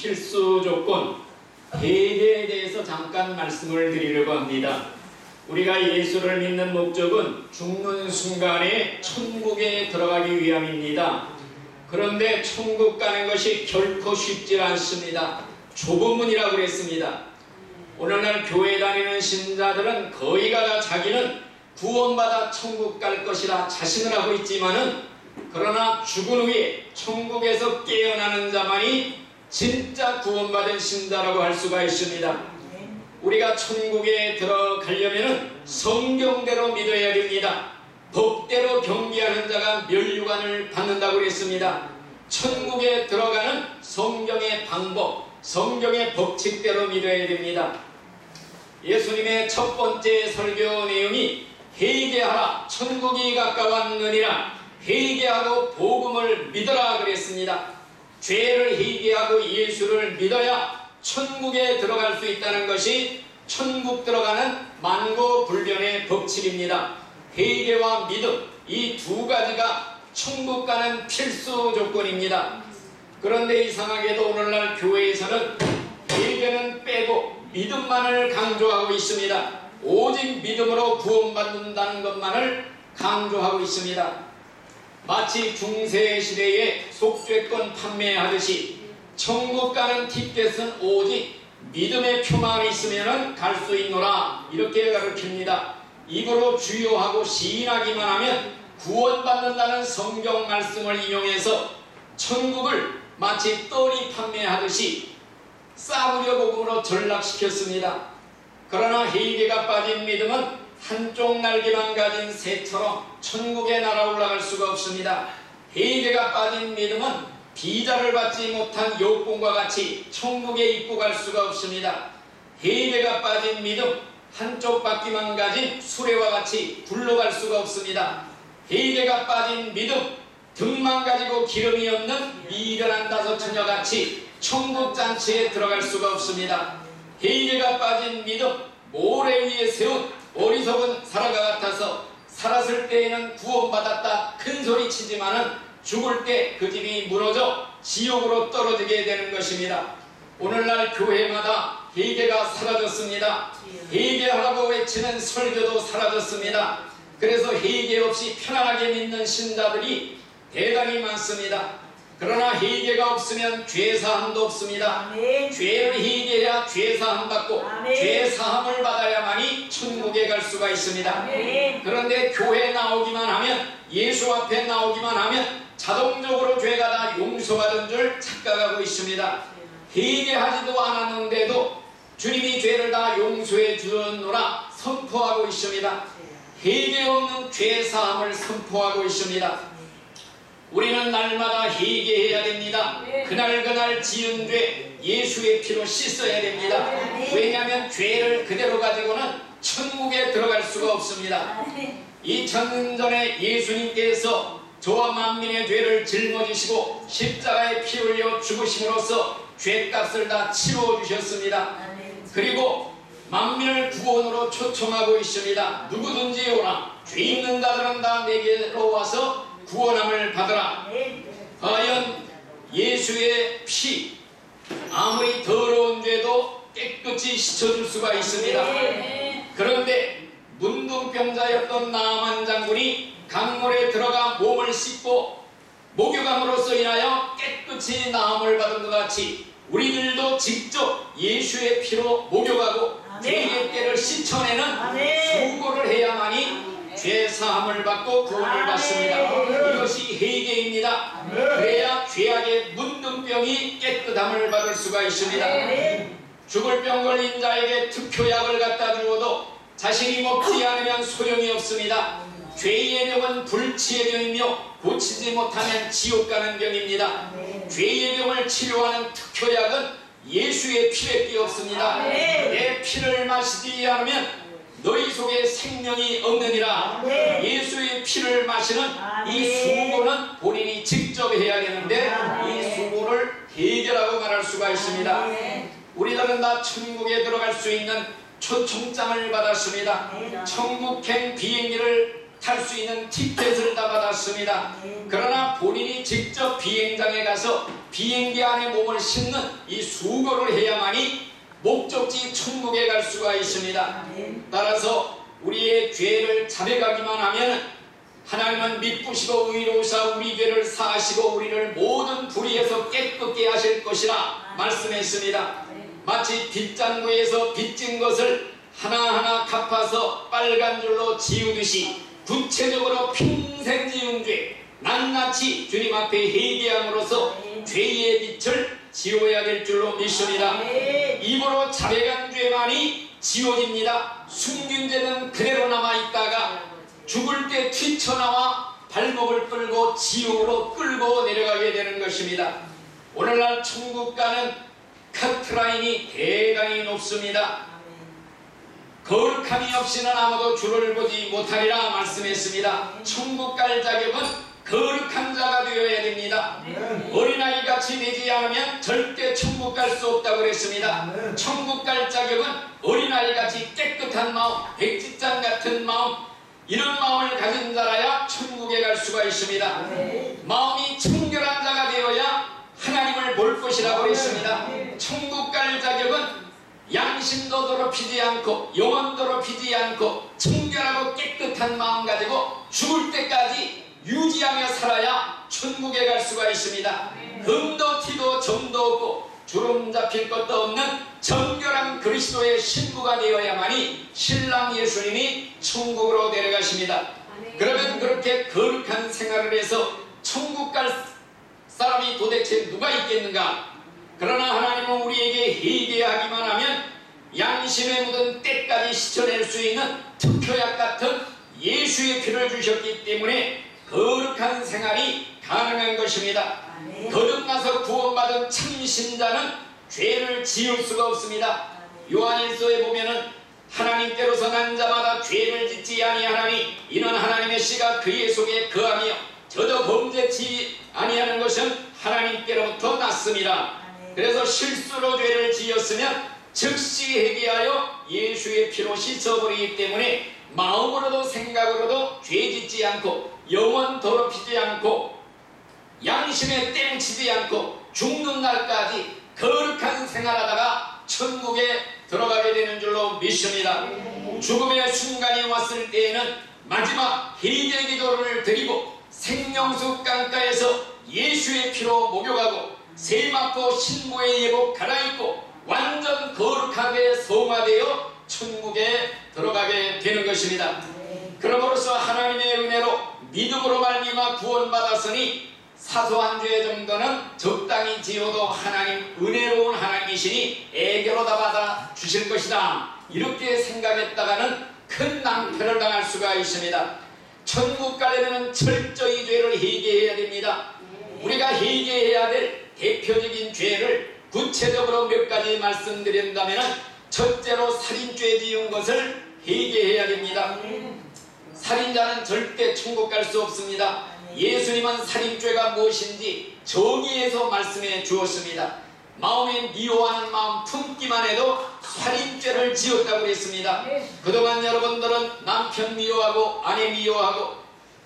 필수 조건, 회개에 대해서 잠깐 말씀을 드리려고 합니다. 우리가 예수를 믿는 목적은 죽는 순간에 천국에 들어가기 위함입니다. 그런데 천국 가는 것이 결코 쉽지 않습니다. 좁은 문이라고 그랬습니다. 오늘날 교회 다니는 신자들은 거의가 다 자기는 구원받아 천국 갈 것이라 자신을 하고 있지만은, 그러나 죽은 후에 천국에서 깨어나는 자만이 진짜 구원받은 신자라고 할 수가 있습니다. 우리가 천국에 들어가려면 성경대로 믿어야 됩니다. 법대로 경계하는 자가 멸류관을 받는다고 그랬습니다. 천국에 들어가는 성경의 방법, 성경의 법칙대로 믿어야 됩니다. 예수님의 첫 번째 설교 내용이 회개하라, 천국이 가까웠느니라, 회개하고 복음을 믿어라 그랬습니다. 죄를 회개하고 예수를 믿어야 천국에 들어갈 수 있다는 것이 천국 들어가는 만고불변의 법칙입니다. 회개와 믿음, 이 두 가지가 천국 가는 필수 조건입니다. 그런데 이상하게도 오늘날 교회에서는 회개는 빼고 믿음만을 강조하고 있습니다. 오직 믿음으로 구원받는다는 것만을 강조하고 있습니다. 마치 중세시대에 속죄권 판매하듯이 천국 가는 티켓은 오직 믿음의 표만 있으면 갈 수 있노라, 이렇게 가르칩니다. 입으로 주여하고 시인하기만 하면 구원받는다는 성경 말씀을 인용해서 천국을 마치 떨이 판매하듯이 싸구려 복음으로 전락시켰습니다. 그러나 회개가 빠진 믿음은 한쪽 날개만 가진 새처럼 천국에 날아 올라갈 수가 없습니다. 회개가 빠진 믿음은 비자를 받지 못한 여공과 같이 천국에 입고 갈 수가 없습니다. 회개가 빠진 믿음, 한쪽 바퀴만 가진 수레와 같이 굴러갈 수가 없습니다. 회개가 빠진 믿음, 등만 가지고 기름이 없는 미련한 다섯 처녀같이 천국 잔치에 들어갈 수가 없습니다. 회개가 빠진 믿음, 모래 위에 세운 어리석은 사라가 같아서 살았을 때에는 구원받았다 큰 소리 치지만은 죽을 때 그 집이 무너져 지옥으로 떨어지게 되는 것입니다. 오늘날 교회마다 회개가 사라졌습니다. 회개하라고 외치는 설교도 사라졌습니다. 그래서 회개 없이 편안하게 믿는 신자들이 대단히 많습니다. 그러나 회개가 없으면 죄사함도 없습니다. 아멘. 죄를 회개해야 죄사함 받고 죄사함을 받아야만이 천국에 갈 수가 있습니다. 아멘. 그런데 교회에 나오기만 하면, 예수 앞에 나오기만 하면 자동적으로 죄가 다 용서받은 줄 착각하고 있습니다. 회개하지도 않았는데도 주님이 죄를 다 용서해 주었노라 선포하고 있습니다. 회개 없는 죄사함을 선포하고 있습니다. 우리는 날마다 회개해야 됩니다. 그날 지은 죄 예수의 피로 씻어야 됩니다. 왜냐하면 죄를 그대로 가지고는 천국에 들어갈 수가 없습니다. 2000년 전에 예수님께서 저와 만민의 죄를 짊어지시고 십자가에 피 흘려 죽으심으로써 죄값을 다 치루어 주셨습니다. 그리고 만민을 구원으로 초청하고 있습니다. 누구든지 오라, 죄 있는 자들은 다 내게로 와서 구원함을 받으라. 과연 예수의 피, 아무리 더러운 죄도 깨끗이 씻어줄 수가 있습니다. 그런데 문둥병자였던 나아만 장군이 강물에 들어가 몸을 씻고 목욕함으로써 인하여 깨끗이 나음을 받은 것 같이 우리들도 직접 예수의 피로 목욕하고 죄의 때를 씻어내는 수고를 해야만이 죄사함을 받고 구원을 받습니다. 이것이 회개입니다. 그래야 죄악의 문둥병이 깨끗함을 받을 수가 있습니다. 죽을 병 걸린 자에게 특효약을 갖다 주어도 자신이 먹지 않으면 소용이 없습니다. 죄의 병은 불치의 병이며 고치지 못하면 지옥 가는 병입니다. 죄의 병을 치료하는 특효약은 예수의 피밖에 없습니다. 내 피를 마시지 않으면 너희 속에 생명이 없느니라. 예수의 피를 마시는 이 수고는 본인이 직접 해야 되는데 이 수고를 해결하고 말할 수가 있습니다. 우리들은 다 천국에 들어갈 수 있는 초청장을 받았습니다. 천국행 비행기를 탈 수 있는 티켓을 다 받았습니다. 그러나 본인이 직접 비행장에 가서 비행기 안에 몸을 싣는 이 수고를 해야만이 목적지 천국에 갈 수가 있습니다. 따라서 우리의 죄를 자백하기만 하면 하나님은 미쁘시고 의로우사 우리 죄를 사하시고 우리를 모든 불의에서 깨끗게 하실 것이라 말씀했습니다. 마치 빚장구에서 빚진 것을 하나하나 갚아서 빨간 줄로 지우듯이 구체적으로 평생 지은 죄 낱낱이 주님 앞에 회개함으로써 죄의 빛을 지워야 될 줄로 믿습니다. 입으로 자백한 죄만이 지워집니다. 숨긴 죄는 그대로 남아있다가 죽을 때 튀쳐나와 발목을 끌고 지옥으로 끌고 내려가게 되는 것입니다. 오늘날 천국 가는 커트라인이 대단히 높습니다. 거룩함이 없이는 아무도 주를 보지 못하리라 말씀했습니다. 천국 갈 자격은 거룩한 자가 되어야 됩니다. 어린아이같이 되지 않으면 절대 천국 갈 수 없다고 그랬습니다. 천국 갈 자격은 어린아이같이 깨끗한 마음, 백지장 같은 마음, 이런 마음을 가진 자라야 천국에 갈 수가 있습니다. 마음이 청결한 자가 되어야 하나님을 볼 것이라고 그랬습니다. 천국 갈 자격은 양심도 더럽히지 않고 영혼도 더럽히지 않고 청결하고 깨끗한 마음 가지고 죽을 때까지 유지하며 살아야 천국에 갈 수가 있습니다. 금도 티도 점도 없고 주름 잡힐 것도 없는 정결한 그리스도의 신부가 되어야만이 신랑 예수님이 천국으로 데려가십니다. 그러면 그렇게 거룩한 생활을 해서 천국 갈 사람이 도대체 누가 있겠는가? 그러나 하나님은 우리에게 회개하기만 하면 양심에 묻은 때까지 씻어낼 수 있는 특효약 같은 예수의 피를 주셨기 때문에 거룩한 생활이 가능한 것입니다. 거듭나서 구원받은 참신자는 죄를 지을 수가 없습니다. 요한일서에 보면은 하나님께로서 난 자마다 죄를 짓지 아니하나니 이는 하나님의 씨가 그의 속에 거하며 저도 범죄치 아니하는 것은 하나님께로부터 났습니다. 그래서 실수로 죄를 지었으면 즉시 회개하여 예수의 피로 씻어버리기 때문에 마음으로도 생각으로도 죄 짓지 않고 영혼 더럽히지 않고 양심에 땡치지 않고 죽는 날까지 거룩한 생활하다가 천국에 들어가게 되는 줄로 믿습니다. 죽음의 순간이 왔을 때에는 마지막 회개 기도를 드리고 생명수 강가에서 예수의 피로 목욕하고 세마포 신부의 예복 갈아입고 완전 거룩하게 성화되어 천국에 들어가게 되는 것입니다. 그러므로서 하나님의 은혜로 믿음으로 말미암아 구원받았으니 사소한 죄 정도는 적당히 지어도 하나님 은혜로운 하나님이시니 애교로 다 받아 주실 것이다. 이렇게 생각했다가는 큰 낭패를 당할 수가 있습니다. 천국 가려면 철저히 죄를 회개해야 됩니다. 우리가 회개해야 될 대표적인 죄를 구체적으로 몇 가지 말씀드린다면 첫째로 살인죄 지은 것을 회개해야 됩니다. 살인자는 절대 천국 갈 수 없습니다. 예수님은 살인죄가 무엇인지 정의해서 말씀해 주었습니다. 마음에 미워하는 마음 품기만 해도 살인죄를 지었다고 그랬습니다. 그동안 여러분들은 남편 미워하고 아내 미워하고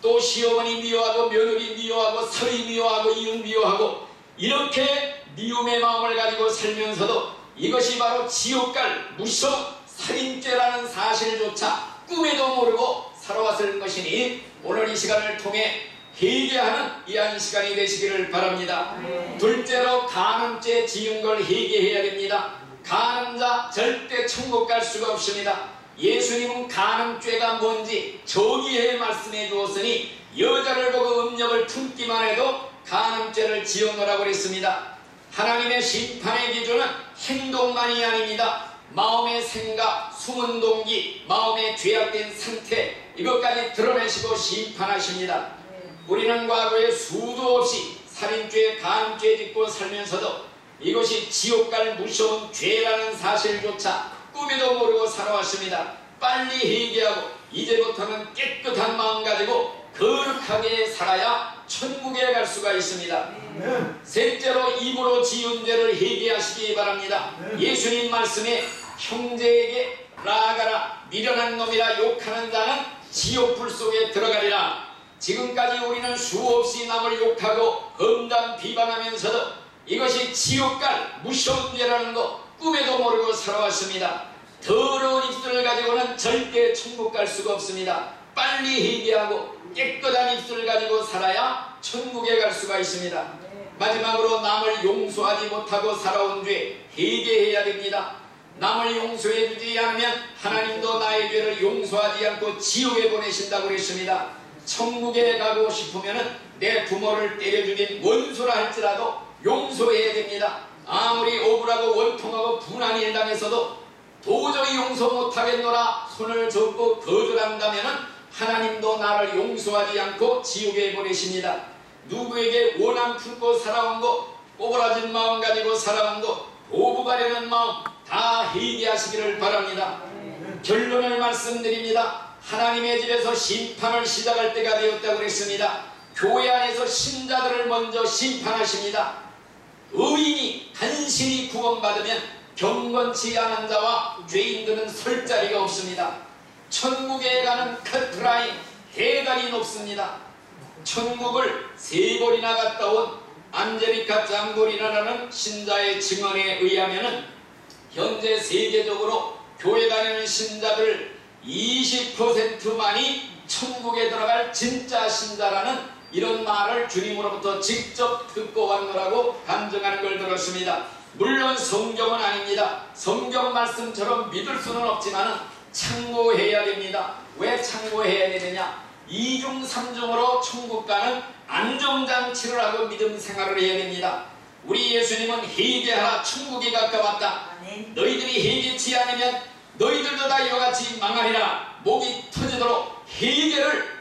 또 시어머니 미워하고 며느리 미워하고 사위 미워하고 이웃 미워하고 이렇게 미움의 마음을 가지고 살면서도 이것이 바로 지옥갈 무속 살인죄라는 사실조차 꿈에도 모르고 살아왔을 것이니 오늘 이 시간을 통해 회개하는 이한 시간이 되시기를 바랍니다. 둘째로 간음죄 지은 걸 회개해야 됩니다. 간음자 절대 천국 갈 수가 없습니다. 예수님은 간음죄가 뭔지 정의해 말씀해 주었으니 여자를 보고 음력을 품기만 해도 간음죄를 지어놓으라고 그랬습니다. 하나님의 심판의 기준은 행동만이 아닙니다. 마음의 생각, 숨은 동기, 마음의 죄악된 상태 이것까지 드러내시고 심판하십니다. 우리는 과거에 수도 없이 살인죄, 간음죄 짓고 살면서도 이것이 지옥 갈 무서운 죄라는 사실조차 꿈에도 모르고 살아왔습니다. 빨리 회개하고 이제부터는 깨끗한 마음 가지고 거룩하게 살아야 천국에 갈 수가 있습니다. 셋째로 입으로 지은 죄를 회개하시기 바랍니다. 예수님 말씀에 형제에게 나아가라 미련한 놈이라 욕하는 자는 지옥불 속에 들어가리라. 지금까지 우리는 수없이 남을 욕하고 험담 비방하면서도 이것이 지옥갈 무서운 죄라는 거 꿈에도 모르고 살아왔습니다. 더러운 입술을 가지고는 절대 천국 갈 수가 없습니다. 빨리 회개하고 깨끗한 입술을 가지고 살아야 천국에 갈 수가 있습니다. 마지막으로 남을 용서하지 못하고 살아온 죄 회개해야 됩니다. 남을 용서해 주지 않으면 하나님도 나의 죄를 용서하지 않고 지옥에 보내신다고 그랬습니다. 천국에 가고 싶으면 내 부모를 때려 죽인 원수라 할지라도 용서해야 됩니다. 아무리 억울하고 원통하고 분한 일 당해서도 도저히 용서 못하겠노라 손을 접고 거절한다면 하나님도 나를 용서하지 않고 지옥에 보내십니다. 누구에게 원한 품고 살아온 것, 꼬부라진 마음 가지고 살아온 것, 보복하려는 마음 다 회개하시기를 바랍니다. 결론을 말씀드립니다. 하나님의 집에서 심판을 시작할 때가 되었다고 그랬습니다. 교회 안에서 신자들을 먼저 심판하십니다. 의인이 간신히 구원받으면 경건치 않은 자와 죄인들은 설 자리가 없습니다. 천국에 가는 커트라인 계단이 높습니다. 천국을 3번이나 갔다 온 안젤리카 장고리나라는 신자의 증언에 의하면 현재 세계적으로 교회 다니는 신자들 20%만이 천국에 들어갈 진짜 신자라는 이런 말을 주님으로부터 직접 듣고 왔노라고 간증하는 걸 들었습니다. 물론 성경은 아닙니다. 성경 말씀처럼 믿을 수는 없지만 참고해야 됩니다. 왜 참고해야 되느냐? 2중 3중으로 천국 가는 안정장치를 하고 믿음 생활을 해야 됩니다. 우리 예수님은 회개하라 천국이 가까웠다. 너희들이 회개치 않으면 너희들도 다 이와 같이 망하리라. 목이 터지도록 회개를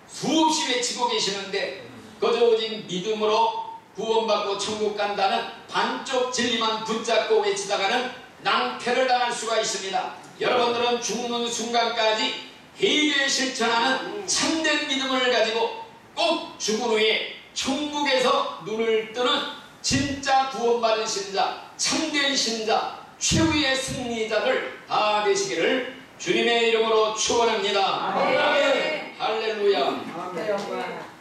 수없이 외치고 계시는데 그저 오직 믿음으로 구원받고 천국 간다는 반쪽 진리만 붙잡고 외치다가는 낭패를 당할 수가 있습니다. 여러분들은 죽는 순간까지 회개에 실천하는 참된 믿음을 가지고 꼭 죽은 후에 천국에서 눈을 뜨는 진짜 구원받은 신자, 참된 신자, 최후의 승리자들 다 되시기를 주님의 이름으로 축원합니다. 아멘. 할렐루야.